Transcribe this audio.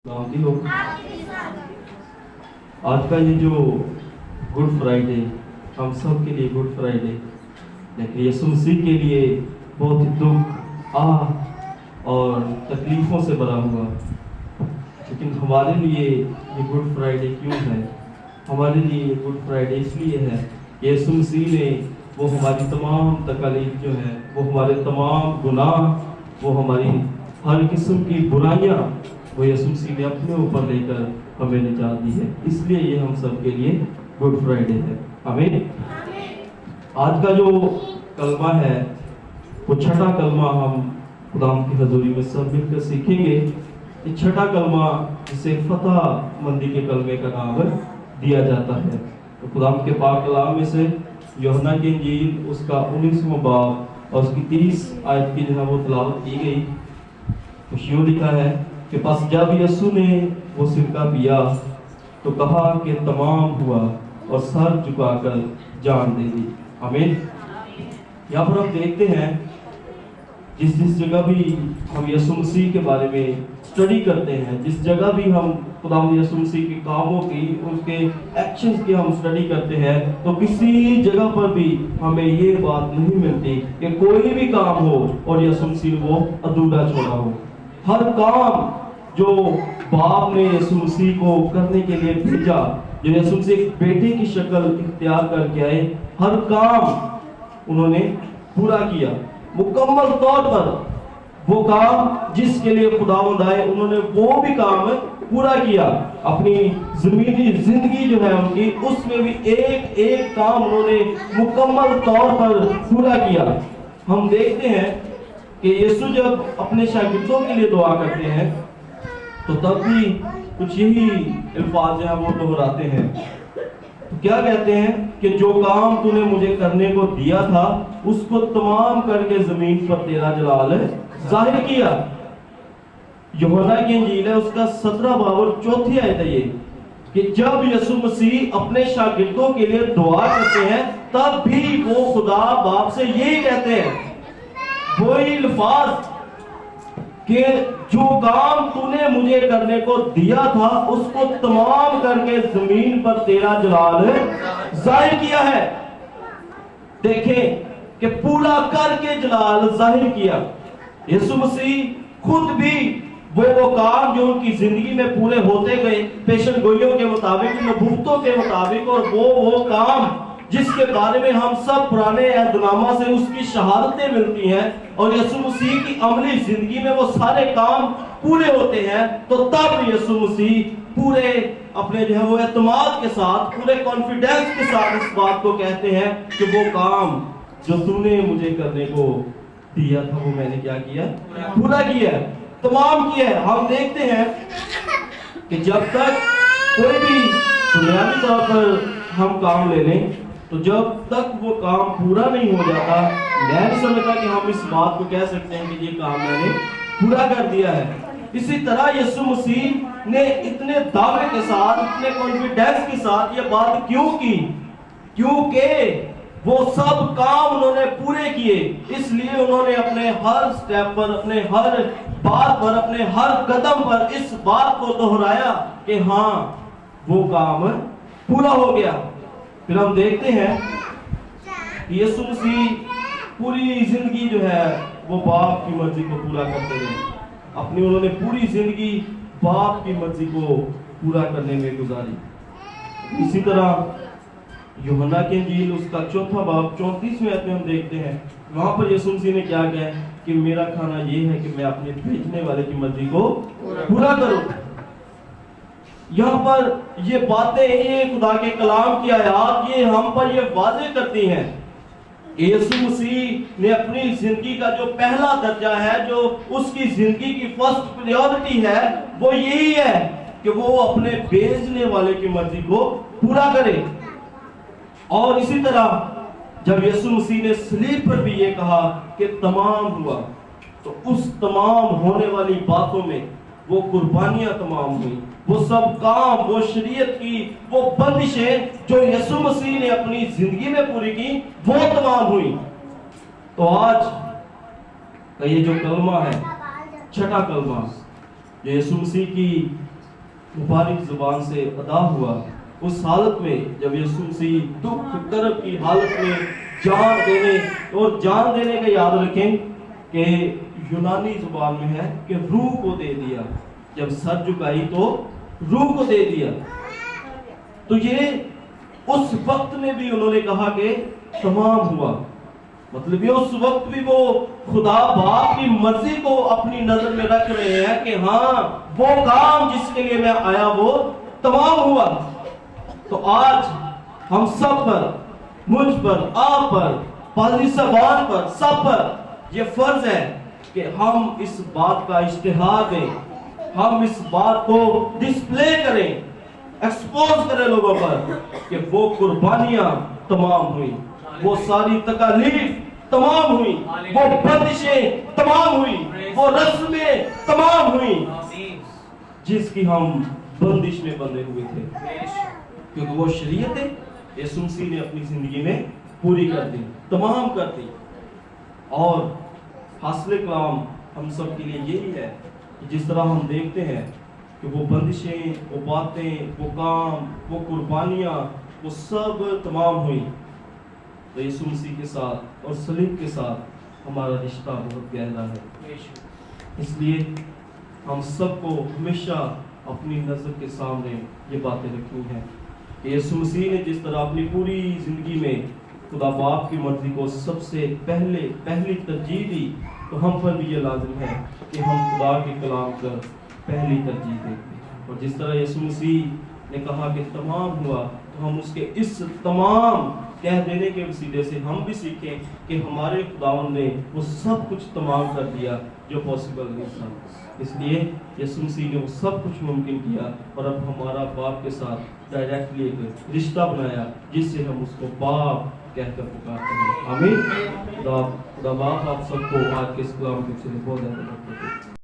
गाँधी हो। आज का ये जो गुड फ्राइडे हम सब के लिए गुड फ्राइडे, लेकिन यीशु मसीह के लिए बहुत ही दुख और तकलीफों से भरा हुआ। लेकिन हमारे लिए ये गुड फ्राइडे क्यों है? हमारे लिए ये गुड फ्राइडे इसलिए है कि यीशु मसीह ने वो हमारी तमाम तकलीफ जो है, वो हमारे तमाम गुनाह, वो हमारी हर किस्म की बुराइयां, वो यीशु मसीह ने अपने ऊपर लेकर हमें निजात दी है। इसलिए ये हम सब के लिए गुड फ्राइडे है। आमीन। आज का जो कलमा है वो छठा कलमा हम खुदाम की हजूरी में सब मिलकर सीखेंगे। ये छठा कलमा जिसे फतह मंदी के कलमे का नाम दिया जाता है। तो खुदाम के पाक कलाम में से यूहन्ना की इंजील उसका 19वां बाब और उसकी 30 आयत की जो है वो तिलावत की गई। कुछ यूँ लिखा है कि बस जब यीशु ने वो सिरका पिया तो कहा कि तमाम हुआ और सर झुकाकर जान दे दी। आमीन। यहाँ पर हम देखते हैं जिस जगह भी हम यीशु मसीह के बारे में स्टडी करते हैं, जिस जगह भी हम खुदावंद यीशु मसीह के कामों की, उनके एक्शंस की हम स्टडी करते हैं, तो किसी जगह पर भी हमें ये बात नहीं मिलती कि कोई भी काम हो और यीशु मसीह वो अधूरा छोड़ा हो। हर काम जो बाप ने यीशु मसीह को करने के लिए भेजा, जो यीशु मसीह एक बेटे की शक्ल इख्तियार करके आए, हर काम उन्होंने पूरा किया मुकम्मल तौर पर। वो काम जिसके लिए खुदावंद आए उन्होंने वो भी काम पूरा किया। अपनी ज़मीनी जिंदगी जो है उनकी, उसमें भी एक एक काम उन्होंने मुकम्मल तौर पर पूरा किया। हम देखते हैं कि यीशु जब अपने शागिर्दों के लिए दुआ करते हैं तो तब भी कुछ यही अल्फाज जो है वो दोहराते हैं। तो क्या कहते हैं कि जो काम तूने मुझे करने को दिया था उसको तमाम करके जमीन पर तेरा जलाल जाहिर किया। यूहन्ना की इंजील है उसका 17 बाब और 4 आयत है ये कि जब यीशु मसीह अपने शागिर्दों के लिए दुआ करते हैं तब भी वो खुदा बाप से यही कहते हैं, वही अल्फाज कि जो काम तूने मुझे करने को दिया था उसको तमाम करके जमीन पर तेरा जलाल जाहिर किया है। देखें कि पूरा करके जलाल जाहिर किया। यीशु मसीह खुद भी वो काम जो उनकी जिंदगी में पूरे होते गए पेशन गोइयों के मुताबिक, नबूवतों के मुताबिक, और वो काम जिसके बारे में हम सब पुराने अहदनामा से उसकी शहादतें मिलती हैं और यीशु मसीह की अमली जिंदगी में वो सारे काम पूरे होते हैं, तो तब यीशु मसीह पूरे अपने जो है वो एतमाद के साथ, पूरे कॉन्फिडेंस के साथ इस बात को कहते हैं कि वो काम जो तूने मुझे करने को दिया था वो मैंने क्या किया? पूरा किया, तमाम किया है। हम देखते हैं कि जब तक कोई भी बुनियादी तौर पर हम काम ले लें तो जब तक वो काम पूरा नहीं हो जाता, मैं नहीं समझता कि हम इस बात को कह सकते हैं कि ये काम मैंने पूरा कर दिया है। इसी तरह यीशु मसीह ने इतने दावे के साथ, इतने कॉन्फिडेंस के साथ ये बात क्यों की? क्योंकि वो सब काम उन्होंने पूरे किए। इसलिए उन्होंने अपने हर स्टेप पर, अपने हर बात पर, अपने हर कदम पर इस बात को दोहराया कि हाँ वो काम पूरा हो गया। फिर हम देखते हैं कि यीशु मसीह पूरी जिंदगी जो है वो बाप की मर्जी को पूरा करते रहे। अपनी उन्होंने पूरी जिंदगी बाप की मर्जी को पूरा करने में गुजारी। इसी तरह यूहन्ना की इंजील उसका 4 बाब 34वें आयत में हम देखते हैं, वहां पर यीशु मसीह ने क्या कहा कि मेरा खाना ये है कि मैं अपने भेजने वाले की मर्जी को पूरा करूं। यहाँ पर ये बातें, ये खुदा के कलाम की आयत ये हम पर ये वाज़ेह करती हैं। यीशु मसीह ने अपनी जिंदगी का जो पहला दर्जा है, जो उसकी जिंदगी की फर्स्ट प्रायोरिटी है, वो यही है कि वो अपने भेजने वाले की मर्जी को पूरा करे। और इसी तरह जब यीशु मसीह ने सलीब पर भी ये कहा कि तमाम हुआ, तो उस तमाम होने वाली बातों में वो कुर्बानियां तमाम हुई, वो सब काम, वो शरीयत की वो बंदिशें जो यीशु मसीह ने अपनी जिंदगी में पूरी की, वो तमाम हुई। तो आज का ये जो कलमा है, छठा कलमा, जो यीशु मसीह की مبارک زبان سے ادا ہوا، اس حالت میں جب یسوع مسیح دکھ کرب کی حالت میں جان دینے کا یاد رکھیں کہ یونانی زبان میں ہے کہ روح کو دے دیا، جب سر جھکائی تو روح کو دے دیا. تو یہ اس وقت میں بھی انہوں نے کہا کہ تمام ہوا، مطلب یہ اس وقت بھی وہ خدا باپ کی مرضی کو اپنی نظر میں رکھ رہے ہیں کہ ہاں وہ کام جس کے لیے میں آیا وہ تمام ہوا. تو آج ہم سب پر، مجھ پر، آپ پر، پادری صاحبان پر، سب پر یہ فرض ہے کہ ہم اس بات کا اشتہار دیں، ہم اس بات کو ڈسپلے کریں، ایکسپوز کریں لوگوں پر کہ وہ قربانیاں تمام ہوئی، وہ ساری تکالیف تمام ہوئی، وہ بندشیں تمام ہوئی، وہ رسمیں تمام ہوئی جس کی ہم بندش میں بندھے ہوئے تھے، کیونکہ وہ شریعتیں یسوع مسیح نے اپنی زندگی میں پوری کر دی، تمام کر دی. اور حاصل کلام ہم سب کے لیے یہی ہے کہ جس طرح ہم دیکھتے ہیں کہ وہ بندشیں، وہ باتیں، وہ کام، وہ قربانیاں، وہ سب تمام ہوئی، تو یسوع مسیح کے ساتھ اور صلیب کے ساتھ ہمارا رشتہ بہت گہرا ہے. اس لیے ہم سب کو ہمیشہ اپنی نظر کے سامنے یہ باتیں رکھنی ہیں کہ یسوع مسیح نے جس طرح اپنی پوری زندگی میں خدا باپ کی مرضی کو سب سے پہلی ترجیح دی، تو ہم پر بھی یہ لازم ہے کہ ہم خدا کے کلام کا پہلی ترجیح دیں. اور جس طرح یسوع مسیح نے کہا کہ تمام ہوا، تو ہم اس کے اس تمام کہہ دینے کے وسیلے سے ہم بھی سیکھیں کہ ہمارے خداوند نے وہ سب کچھ تمام کر دیا جو پاسبل نہیں تھا. اس لیے یسوع مسیح نے وہ سب کچھ ممکن کیا، اور اب ہمارا باپ کے ساتھ ڈائریکٹلی ایک رشتہ بنایا جس سے ہم اس کو باپ کہہ کر پکارتے ہیں. آمین. خدا باپ آپ سب کو آج کے اس کلام کے سلسلے بہت زیادہ